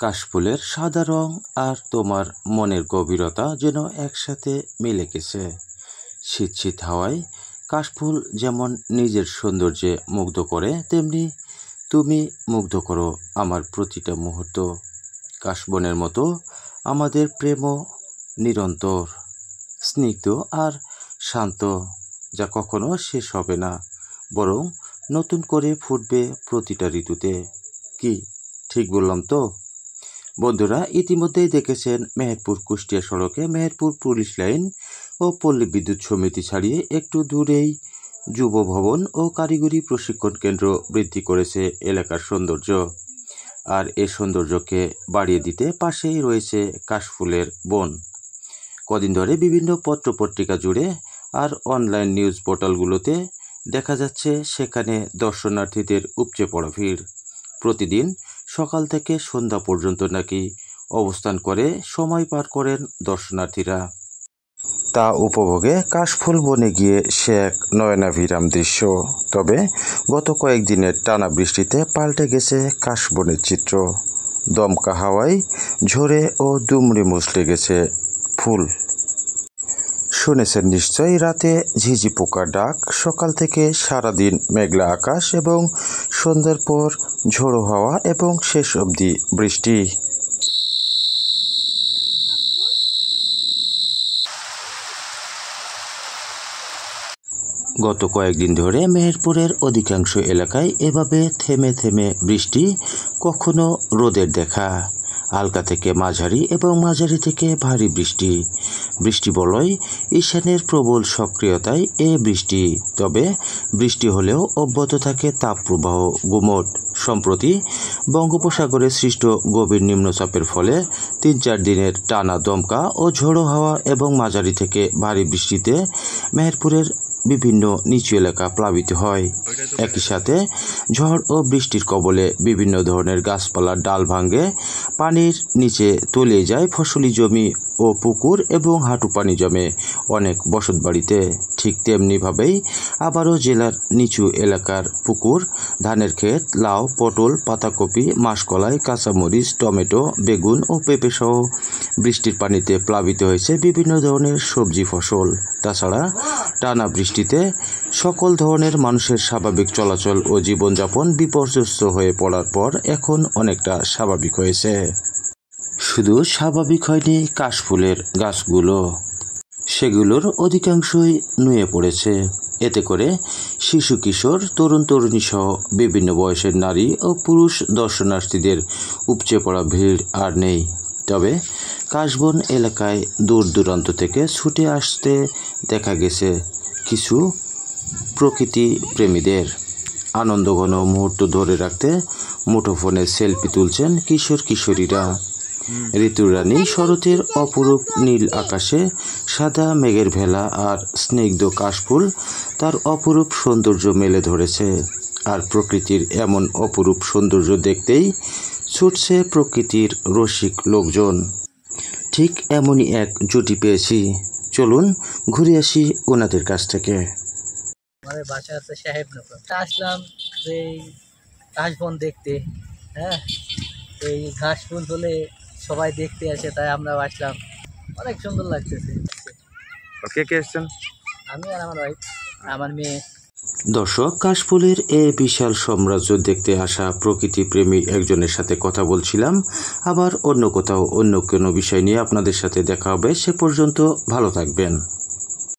কাশফুলের সাদা রং আর তোমার মনের গভীরতা যেন একসাথে মিলে গেছে। শীত শীত হাওয়ায় কাশফুল যেমন নিজের সৌন্দর্যে মুগ্ধ করে, তেমনি তুমি মুগ্ধ করো আমার প্রতিটা মুহূর্ত। কাশবনের মতো আমাদের প্রেমও নিরন্তর, স্নিগ্ধ আর শান্ত, যা কখনো শেষ হবে না, বরং নতুন করে ফুটবে প্রতিটা ঋতুতে। কি ঠিক বললাম তো? বন্ধুরা, ইতিমধ্যেই দেখেছেন মেহেরপুর কুষ্টিয়া সড়কে মেহেরপুর পুলিশ লাইন ও পল্লী বিদ্যুৎ সমিতি ছাড়িয়ে একটু দূরেই যুব ভবন ও কারিগরি প্রশিক্ষণ কেন্দ্র বৃদ্ধি করেছে এলাকার সৌন্দর্য। আর এ সৌন্দর্যকে বাড়িয়ে দিতে পাশেই রয়েছে কাশফুলের বন। কদিন ধরে বিভিন্ন পত্রপত্রিকা জুড়ে আর অনলাইন নিউজ পোর্টালগুলোতে দেখা যাচ্ছে সেখানে দর্শনার্থীদের উপচে পড়া ভিড়। প্রতিদিন সকাল থেকে সন্ধ্যা পর্যন্ত নাকি অবস্থান করে সময় পার করেন দর্শনার্থীরা। তা উপভোগে কাশফুল বনে গিয়ে সে এক নয়নাভিরাম দৃশ্য। তবে গত কয়েকদিনের টানা বৃষ্টিতে পাল্টে গেছে কাশবনের চিত্র। দমকা হাওয়ায় ঝরে ও দুমড়ে মুচড়ে গেছে ফুল। শুনেছেন নিশ্চয়ই রাতে ঝিঝি পোকার ডাক, সকাল থেকে সারাদিন মেঘলা আকাশ এবং সন্ধ্যার পর ঝোড়ো হাওয়া এবং শেষ অবধি বৃষ্টি। গত কয়েকদিন ধরে মেহেরপুরের অধিকাংশ এলাকায় এভাবে থেমে থেমে বৃষ্টি, কখনো রোদের দেখা, হালকা থেকে মাঝারি এবং মাঝারি থেকে ভারী বৃষ্টি। বৃষ্টি বলয় ঈশানের প্রবল সক্রিয়তায় এ বৃষ্টি। তবে বৃষ্টি হলেও অব্যাহত থাকে তাপপ্রবাহ গুমট। সম্প্রতি বঙ্গোপসাগরে সৃষ্ট গভীর নিম্নচাপের ফলে ৩-৪ দিনের টানা দমকা ও ঝোড়ো হাওয়া এবং মাঝারি থেকে ভারী বৃষ্টিতে মেহেরপুরের বিভিন্ন নিচু এলাকা প্লাবিত হয়। একই সাথে ঝড় ও বৃষ্টির কবলে বিভিন্ন ধরনের গাছপালার ডাল ভাঙে পানির নিচে তলিয়ে যায় ফসলি জমি ও পুকুর এবং হাঁটু পানি জমে অনেক বসতবাড়িতে। ঠিক তেমনিভাবেই আবারও জেলার নিচু এলাকার পুকুর, ধানের ক্ষেত, লাউ, পটল, পাতাকপি, মাসকলাই, কাঁচামরিচ, টমেটো, বেগুন ও পেঁপে সহ বৃষ্টির পানিতে প্লাবিত হয়েছে বিভিন্ন ধরনের সবজি ফসল। তাছাড়া টানা বৃষ্টিতে সকল ধরনের মানুষের স্বাভাবিক চলাচল ও জীবনযাপন বিপর্যস্ত হয়ে পড়ার পর এখন অনেকটা স্বাভাবিক হয়েছে। শুধু স্বাভাবিক হয়নি কাশফুলের গাছগুলো, সেগুলোর অধিকাংশই নুয়ে পড়েছে। এতে করে শিশু, কিশোর, তরুণ তরুণী সহ বিভিন্ন বয়সের নারী ও পুরুষ দর্শনার্থীদের উপচে পড়া ভিড় আর নেই। তবে কাশবন এলাকায় দূর দূরান্ত থেকে ছুটে আসতে দেখা গেছে কিছু প্রকৃতি প্রেমীদের। আনন্দঘন মুহূর্ত ধরে রাখতে মুঠোফোনে সেলফি তুলছেন কিশোর কিশোরীরা। ঋতুর রানী শরতের অপরূপ নীল আকাশে সাদা মেঘের ভেলা আর স্নিগ্ধ কাশফুল তার অপরূপ সৌন্দর্য মেলে ধরেছে। আর প্রকৃতির এমন অপরূপ সৌন্দর্য দেখতেই ছুটছে প্রকৃতির রসিক লোকজন। ঠিক এমনই এক জুটি পেয়েছি, চলুন ঘুরে আসি ওনাদের কাছ থেকে। আমাদের বাসা আছে সাহেবনগর, আসলাম এই কাশবন দেখতে। হ্যাঁ, এই ঘাসফুল হলে সবাই দেখতে আসে, তাই আমরাও আসলাম। অনেক সুন্দর লাগতেছে। কে কে এসছেন? আমি আর আমার ওয়াইফ, আমার মেয়ে। দর্শক, কাশফুলের এ বিশাল সাম্রাজ্য দেখতে আসা প্রকৃতি প্রেমী একজনের সাথে কথা বলছিলাম। আবার অন্য কোথাও অন্য কোনো বিষয় নিয়ে আপনাদের সাথে দেখা হবে। সে পর্যন্ত ভালো থাকবেন।